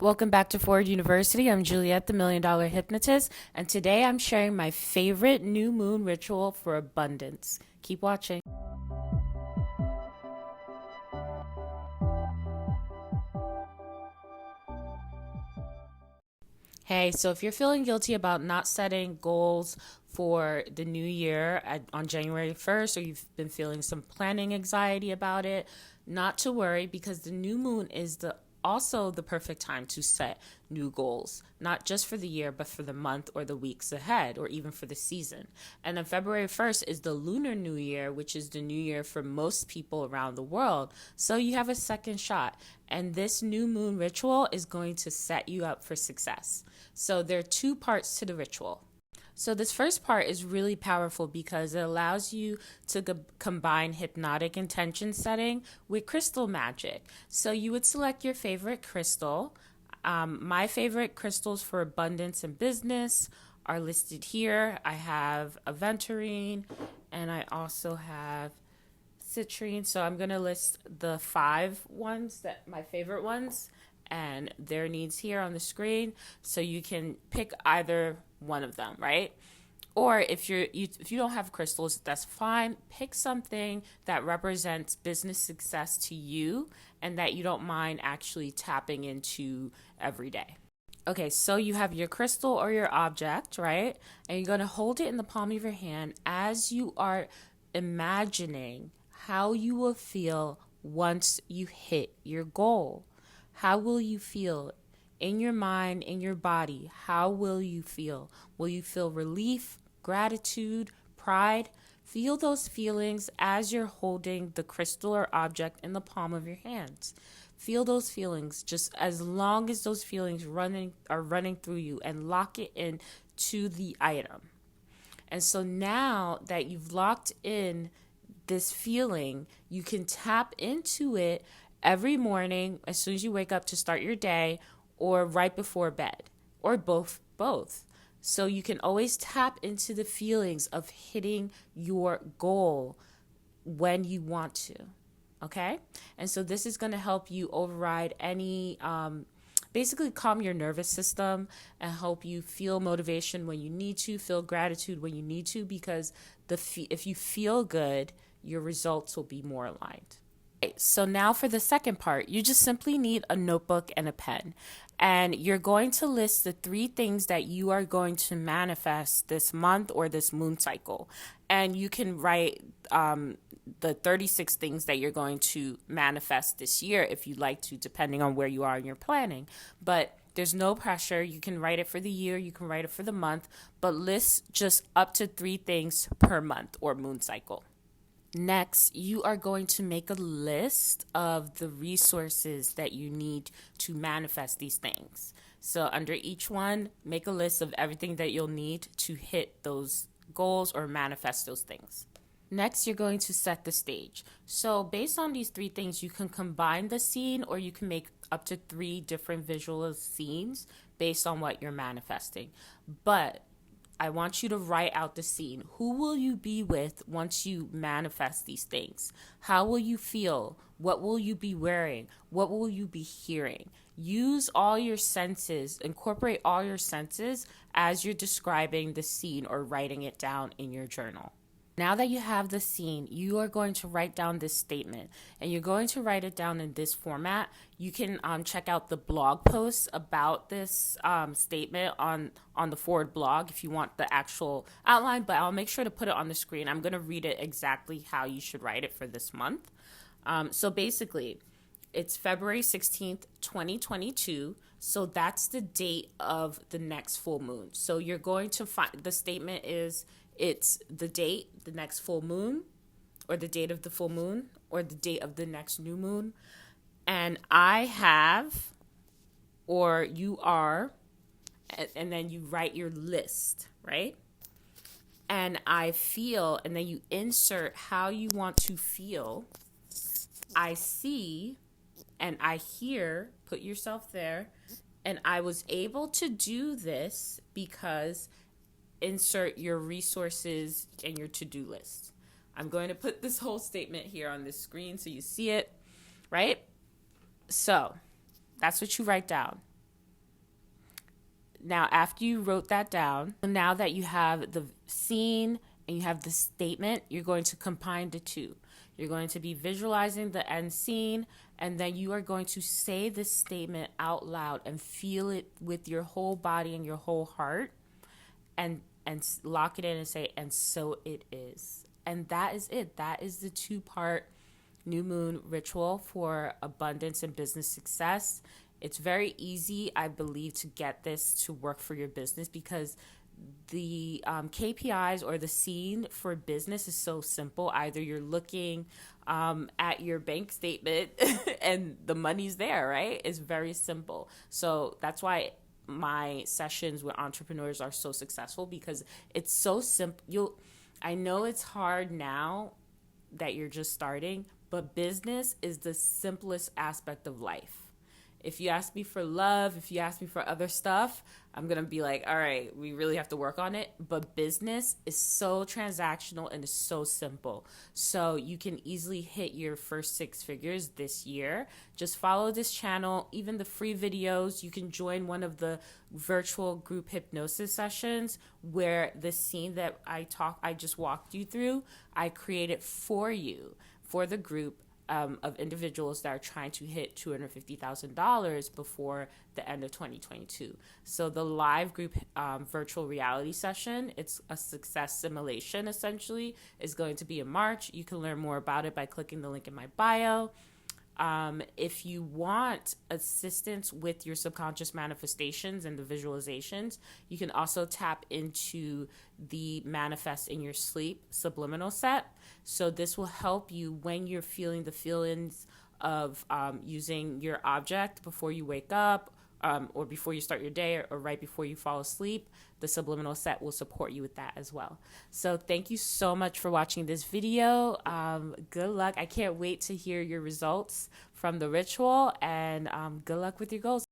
Welcome back to Ford University. I'm Juliet, the $1 Million Hypnotist, and today I'm sharing my favorite new moon ritual for abundance. Keep watching. Hey, so if you're feeling guilty about not setting goals for the new year on January 1st, or you've been feeling some planning anxiety about it, not to worry, because the new moon is also the perfect time to set new goals, not just for the year, but for the month or the weeks ahead, or even for the season. And then February 1st is the Lunar New Year, which is the new year for most people around the world. So you have a second shot. And this new moon ritual is going to set you up for success. So there are two parts to the ritual. So this first part is really powerful because it allows you to combine hypnotic intention setting with crystal magic. So you would select your favorite crystal. My favorite crystals for abundance and business are listed here. I have aventurine and I also have citrine. So I'm going to list the 5 ones, that my favorite ones, and their needs here on the screen, so you can pick either one of them, right? Or if you don't have crystals, that's fine. Pick something that represents business success to you and that you don't mind actually tapping into every day. Okay, so you have your crystal or your object, right? And you're going to hold it in the palm of your hand as you are imagining how you will feel once you hit your goal. How will you feel in your mind, in your body? How will you feel? Will you feel relief, gratitude, pride? Feel those feelings as you're holding the crystal or object in the palm of your hands. Feel those feelings just as long as those feelings are running through you, and lock it in to the item. And so now that you've locked in this feeling, you can tap into it every morning as soon as you wake up to start your day, or right before bed, or both. So you can always tap into the feelings of hitting your goal when you want to. Okay? And so this is going to help you override any basically calm your nervous system and help you feel motivation when you need to, feel gratitude when you need to, because if you feel good, your results will be more aligned. Okay, so now for the second part, you just simply need a notebook and a pen. And you're going to list the 3 things that you are going to manifest this month or this moon cycle. And you can write the 36 things that you're going to manifest this year if you'd like to, depending on where you are in your planning. But there's no pressure. You can write it for the year, you can write it for the month, but list just up to 3 things per month or moon cycle. Next, you are going to make a list of the resources that you need to manifest these things. So under each one, make a list of everything that you'll need to hit those goals or manifest those things. Next, you're going to set the stage. So based on these 3 things, you can combine the scene, or you can make up to 3 different visual scenes based on what you're manifesting. But I want you to write out the scene. Who will you be with once you manifest these things? How will you feel? What will you be wearing? What will you be hearing? Use all your senses, incorporate all your senses as you're describing the scene or writing it down in your journal. Now that you have the scene, you are going to write down this statement, and you're going to write it down in this format. You can check out the blog posts about this statement on the Ford blog if you want the actual outline, but I'll make sure to put it on the screen. I'm going to read it exactly how you should write it for this month. So basically, it's February 16th, 2022. So that's the date of the next full moon. So you're going to find the statement is, it's the date, the next full moon, or the date of the full moon, or the date of the next new moon. And I have, or you are, and then you write your list, right? And I feel, and then you insert how you want to feel. I see, and I hear, put yourself there. And I was able to do this because insert your resources and your to-do list. I'm going to put this whole statement here on this screen so you see it, right? So that's what you write down. Now, after you wrote that down, now that you have the scene and you have the statement, you're going to combine the two. You're going to be visualizing the end scene, and then you are going to say this statement out loud and feel it with your whole body and your whole heart, and lock it in and say, and so it is. And that is it. That is the 2-part new moon ritual for abundance and business success. It's very easy, I believe, to get this to work for your business because the KPIs or the scene for business is so simple. Either you're looking at your bank statement and the money's there, right? It's very simple. So that's why my sessions with entrepreneurs are so successful, because it's so simple. I know it's hard now that you're just starting, but business is the simplest aspect of life. If you ask me for love, if you ask me for other stuff, I'm going to be like, all right, we really have to work on it. But business is so transactional and it's so simple. So you can easily hit your first 6 figures this year. Just follow this channel, even the free videos. You can join one of the virtual group hypnosis sessions where the scene that I just walked you through, I created for you, for the group of individuals that are trying to hit $250,000 before the end of 2022. So the live group virtual reality session, it's a success simulation essentially, is going to be in March. You can learn more about it by clicking the link in my bio. If you want assistance with your subconscious manifestations and the visualizations, you can also tap into the Manifest in Your Sleep subliminal set. So this will help you when you're feeling the feelings of using your object before you wake up, or before you start your day, or right before you fall asleep. The subliminal set will support you with that as well. So thank you so much for watching this video. Good luck. I can't wait to hear your results from the ritual, and good luck with your goals.